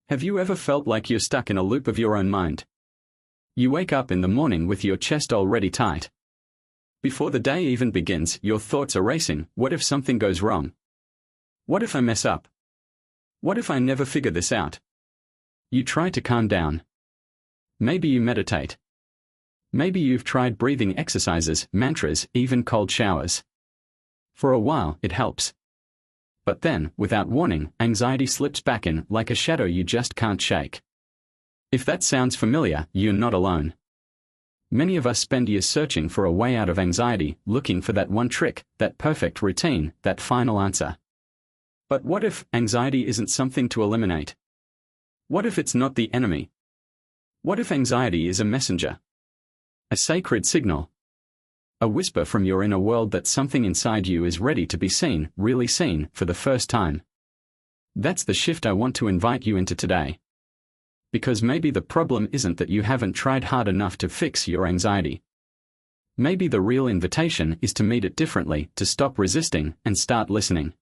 Have you ever felt like you're stuck in a loop of your own mind? You wake up in the morning with your chest already tight. Before the day even begins, your thoughts are racing. What if something goes wrong? What if I mess up? What if I never figure this out? You try to calm down. Maybe you meditate. Maybe you've tried breathing exercises, mantras, even cold showers. For a while, it helps. But then, without warning, anxiety slips back in like a shadow you just can't shake. If that sounds familiar, you're not alone. Many of us spend years searching for a way out of anxiety, looking for that one trick, that perfect routine, that final answer. But what if anxiety isn't something to eliminate? What if it's not the enemy? What if anxiety is a messenger? A sacred signal? A whisper from your inner world that something inside you is ready to be seen, really seen, for the first time. That's the shift I want to invite you into today. Because maybe the problem isn't that you haven't tried hard enough to fix your anxiety. Maybe the real invitation is to meet it differently, to stop resisting, and start listening.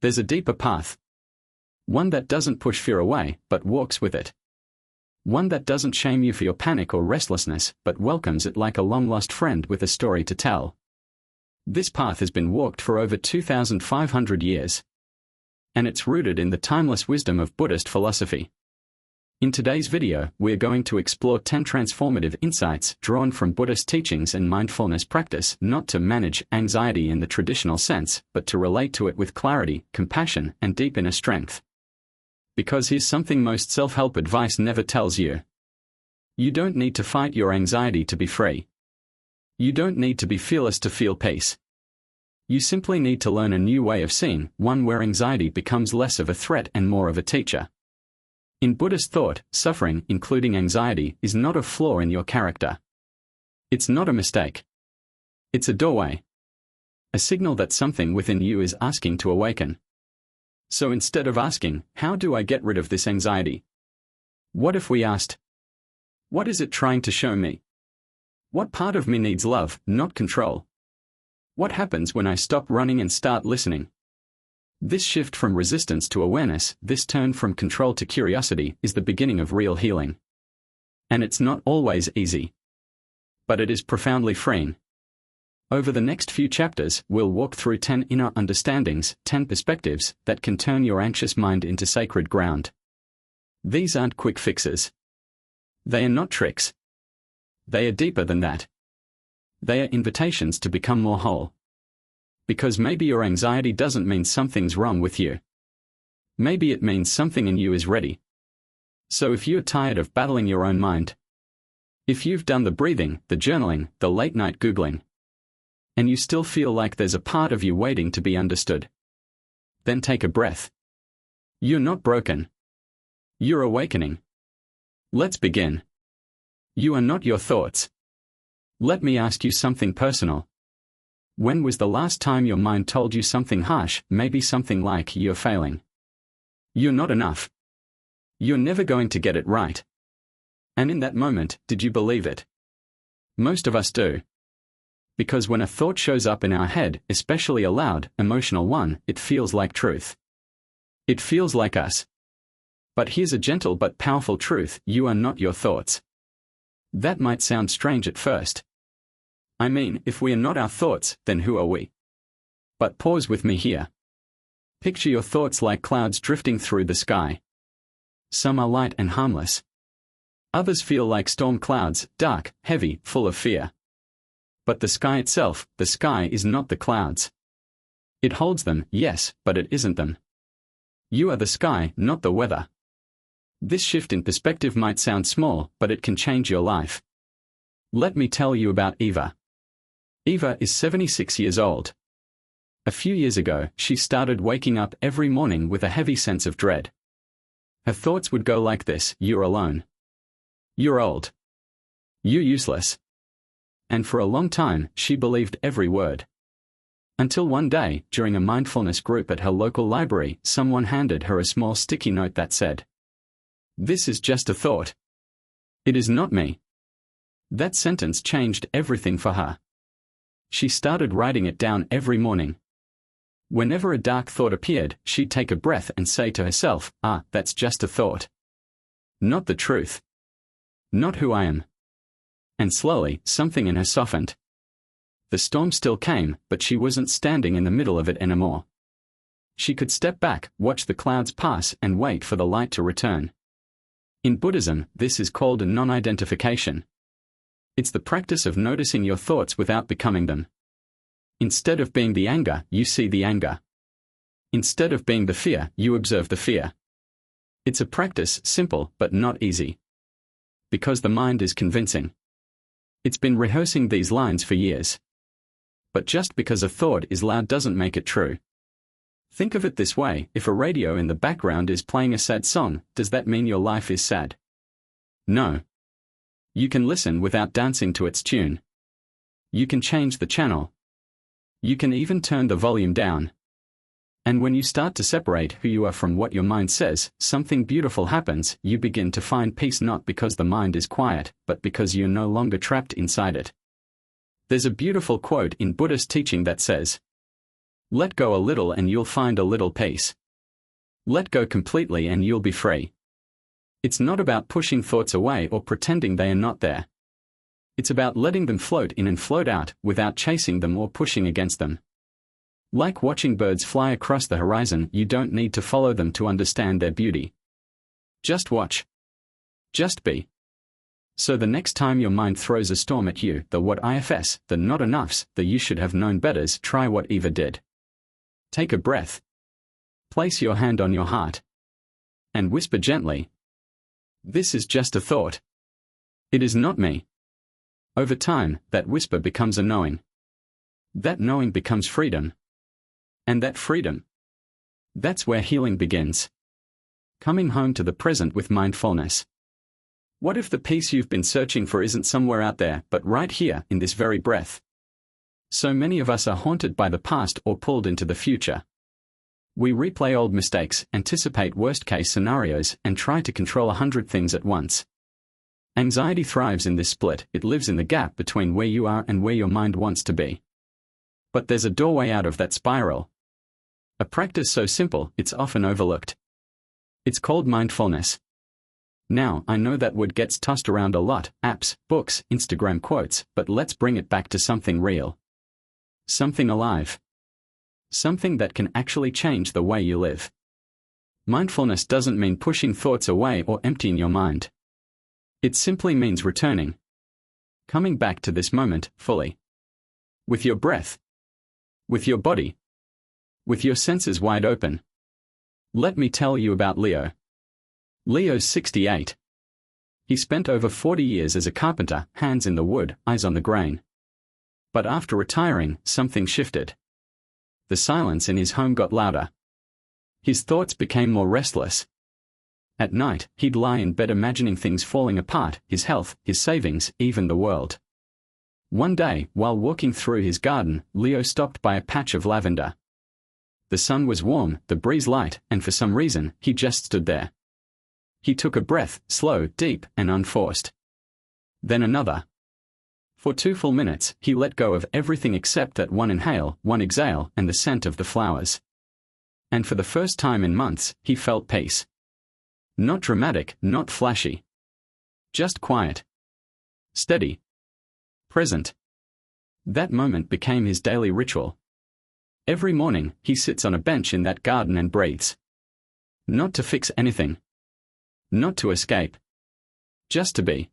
There's a deeper path. One that doesn't push fear away, but walks with it. One that doesn't shame you for your panic or restlessness, but welcomes it like a long-lost friend with a story to tell. This path has been walked for over 2,500 years. And it's rooted in the timeless wisdom of Buddhist philosophy. In today's video, we're going to explore 10 transformative insights drawn from Buddhist teachings and mindfulness practice, not to manage anxiety in the traditional sense, but to relate to it with clarity, compassion, and deep inner strength. Because here's something most self-help advice never tells you. You don't need to fight your anxiety to be free. You don't need to be fearless to feel peace. You simply need to learn a new way of seeing, one where anxiety becomes less of a threat and more of a teacher. In Buddhist thought, suffering, including anxiety, is not a flaw in your character. It's not a mistake. It's a doorway. A signal that something within you is asking to awaken. So instead of asking, how do I get rid of this anxiety? What if we asked, what is it trying to show me? What part of me needs love, not control? What happens when I stop running and start listening? This shift from resistance to awareness, this turn from control to curiosity, is the beginning of real healing. And it's not always easy. But it is profoundly freeing. Over the next few chapters, we'll walk through 10 inner understandings, 10 perspectives, that can turn your anxious mind into sacred ground. These aren't quick fixes. They are not tricks. They are deeper than that. They are invitations to become more whole. Because maybe your anxiety doesn't mean something's wrong with you. Maybe it means something in you is ready. So if you're tired of battling your own mind, if you've done the breathing, the journaling, the late-night Googling, and you still feel like there's a part of you waiting to be understood, then take a breath. You're not broken. You're awakening. Let's begin. You are not your thoughts. Let me ask you something personal. When was the last time your mind told you something harsh, maybe something like, you're failing? You're not enough. You're never going to get it right. And in that moment, did you believe it? Most of us do. Because when a thought shows up in our head, especially a loud, emotional one, it feels like truth. It feels like us. But here's a gentle but powerful truth: you are not your thoughts. That might sound strange at first. I mean, if we are not our thoughts, then who are we? But pause with me here. Picture your thoughts like clouds drifting through the sky. Some are light and harmless. Others feel like storm clouds, dark, heavy, full of fear. But the sky itself, the sky is not the clouds. It holds them, yes, but it isn't them. You are the sky, not the weather. This shift in perspective might sound small, but it can change your life. Let me tell you about Eva. Eva is 76 years old. A few years ago, she started waking up every morning with a heavy sense of dread. Her thoughts would go like this: you're alone. You're old. You're useless. And for a long time, she believed every word. Until one day, during a mindfulness group at her local library, someone handed her a small sticky note that said, "This is just a thought. It is not me." That sentence changed everything for her. She started writing it down every morning. Whenever a dark thought appeared, she'd take a breath and say to herself, that's just a thought. Not the truth. Not who I am. And slowly, something in her softened. The storm still came, but she wasn't standing in the middle of it anymore. She could step back, watch the clouds pass, and wait for the light to return. In Buddhism, this is called a non-identification. It's the practice of noticing your thoughts without becoming them. Instead of being the anger, you see the anger. Instead of being the fear, you observe the fear. It's a practice, simple, but not easy. Because the mind is convincing. It's been rehearsing these lines for years. But just because a thought is loud doesn't make it true. Think of it this way: if a radio in the background is playing a sad song, does that mean your life is sad? No. You can listen without dancing to its tune. You can change the channel. You can even turn the volume down. And when you start to separate who you are from what your mind says, something beautiful happens. You begin to find peace not because the mind is quiet, but because you're no longer trapped inside it. There's a beautiful quote in Buddhist teaching that says, "Let go a little and you'll find a little peace. Let go completely and you'll be free." It's not about pushing thoughts away or pretending they are not there. It's about letting them float in and float out, without chasing them or pushing against them. Like watching birds fly across the horizon, you don't need to follow them to understand their beauty. Just watch. Just be. So the next time your mind throws a storm at you, the what ifs, the not enoughs, the you should have known betters, try what Eva did. Take a breath. Place your hand on your heart. And whisper gently, "This is just a thought. It is not me." Over time, that whisper becomes a knowing. That knowing becomes freedom. And that freedom, that's where healing begins. Coming home to the present with mindfulness. What if the peace you've been searching for isn't somewhere out there, but right here, in this very breath? So many of us are haunted by the past or pulled into the future. We replay old mistakes, anticipate worst-case scenarios, and try to control 100 things at once. Anxiety thrives in this split. It lives in the gap between where you are and where your mind wants to be. But there's a doorway out of that spiral. A practice so simple, it's often overlooked. It's called mindfulness. Now, I know that word gets tossed around a lot: apps, books, Instagram quotes, but let's bring it back to something real. Something alive. Something that can actually change the way you live. Mindfulness doesn't mean pushing thoughts away or emptying your mind. It simply means returning. Coming back to this moment, fully. With your breath. With your body. With your senses wide open. Let me tell you about Leo. Leo's 68. He spent over 40 years as a carpenter, hands in the wood, eyes on the grain. But after retiring, something shifted. The silence in his home got louder. His thoughts became more restless. At night, he'd lie in bed imagining things falling apart: his health, his savings, even the world. One day, while walking through his garden, Leo stopped by a patch of lavender. The sun was warm, the breeze light, and for some reason, he just stood there. He took a breath, slow, deep, and unforced. Then another. For 2 full minutes, he let go of everything except that one inhale, one exhale, and the scent of the flowers. And for the first time in months, he felt peace. Not dramatic, not flashy. Just quiet. Steady. Present. That moment became his daily ritual. Every morning, he sits on a bench in that garden and breathes. Not to fix anything. Not to escape. Just to be.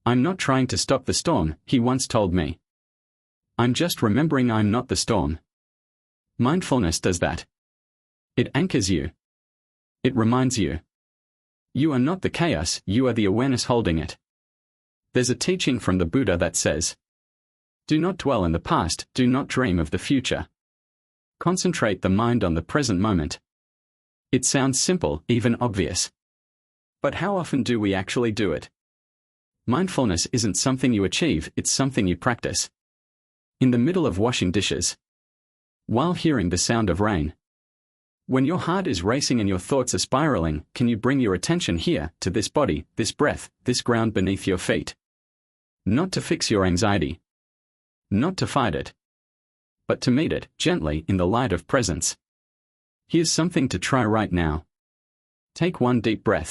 "I'm not trying to stop the storm," he once told me. "I'm just remembering I'm not the storm." Mindfulness does that. It anchors you. It reminds you. You are not the chaos, you are the awareness holding it. There's a teaching from the Buddha that says, "Do not dwell in the past, do not dream of the future. Concentrate the mind on the present moment." It sounds simple, even obvious. But how often do we actually do it? Mindfulness isn't something you achieve, it's something you practice. In the middle of washing dishes. While hearing the sound of rain. When your heart is racing and your thoughts are spiraling, can you bring your attention here, to this body, this breath, this ground beneath your feet? Not to fix your anxiety. Not to fight it. but to meet it gently in the light of presence. Here's something to try right now. Take one deep breath.